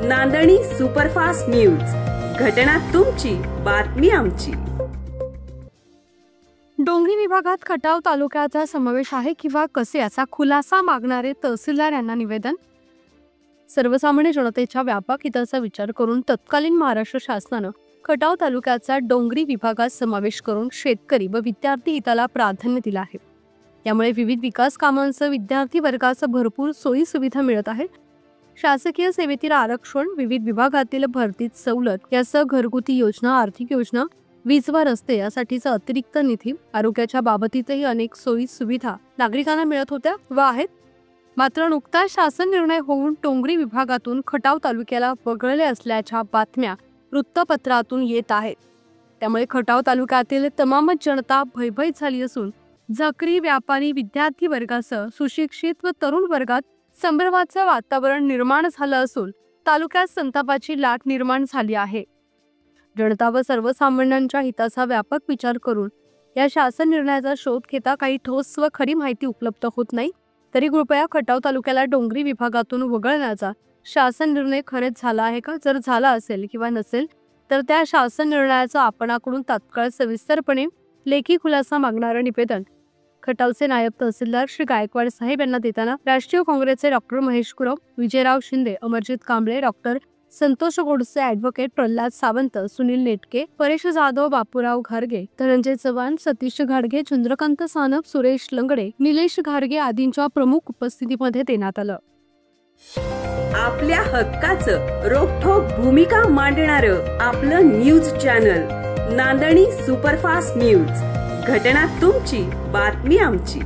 नांदणी superfast news, घटना तुमची, बातमी आमची। डोंगरी विभागात खटाव तालुक्याचा समावेश आहे किंवा कसे याचा खुलासा मागणारे तहसीलदार यांना निवेदन। सर्वसामान्य जनतेच्या व्यापक हिताचा विचार करून तत्कालीन महाराष्ट्र शासनाने खटाव तालुक्याचा डोंगरी विभागात समावेश करून शेतकरी व विद्यार्थी हिताला प्राधान्य दिले आहे। यामुळे विविध विकास कामांचे विद्यार्थी वर्गास भरपूर सोयी सुविधा मिळत आहेत। शासकीय सेवेतील आरक्षण, विविध विभागातील भरतीत सवलत यासह घरगुती योजना, आर्थिक योजना, वीज व रस्ते यासाठीचा अतिरिक्त निधी, आरोग्याच्या बाबतीतही अनेक सोयी सुविधा नागरिकांना मिळत होत्या व आहेत। मात्र नुकताच शासन निर्णय होऊन डोंगरी विभागातून खटाव तालुक्याला वगळले असल्याच्या बातम्या वृत्तपत्रातून येत आहेत। त्यामुळे खटाव तालुक्यातील तमामच जनता भयभीत झाली असून झकरी व्यापारी, विद्यार्थी वर्गासह सुशिक्षित व तरुण वर्गात संभ्रमाचं वातावरण निर्माण झालं असून तालुक्यात संतापाची लाट निर्माण झाली आहे। जनता व सर्वसामान्यांच्या हिताचा व्यापक विचार करून या शासन निर्णयाचा शोध घेता काही ठोस व खरी माहिती उपलब्ध होत नाही, तरी कृपया खटाव तालुक्याला डोंगरी विभागातून वगळण्याचा शासन निर्णय खरेच झाला आहे का? जर झाला असेल किंवा नसेल तर त्या शासन निर्णयाचा आपणाकडून तात्काळ सविस्तरपणे लेखी खुलासा मागणारे निवेदन खटावचे नायब तहसीलदार श्री गायकवाड साहेब यांना देताना राष्ट्रीय काँग्रेसचे doctor Mahesh Kurav, Vijayrao Shinde, Amarjit Kamble, doctor Santosh Godse, advocate Pralhad Sawant, Sunil Netke, Paresh Jadhav, Bapurao घारगे, धनंजय चव्हाण, सतीश घाडगे, चंद्रकांत सानप, सुरेश लंगडे, निलेश घारगे आदींच्या प्रमुख उपस्थितीमध्ये देण्यात आलं। आपल्या हक्काचं रोखठोक भूमिका मांडणारं आपलं न्यूज चॅनल नांदणी सुपरफास्ट न्यूज, घटना तुमची, बातमी आमची।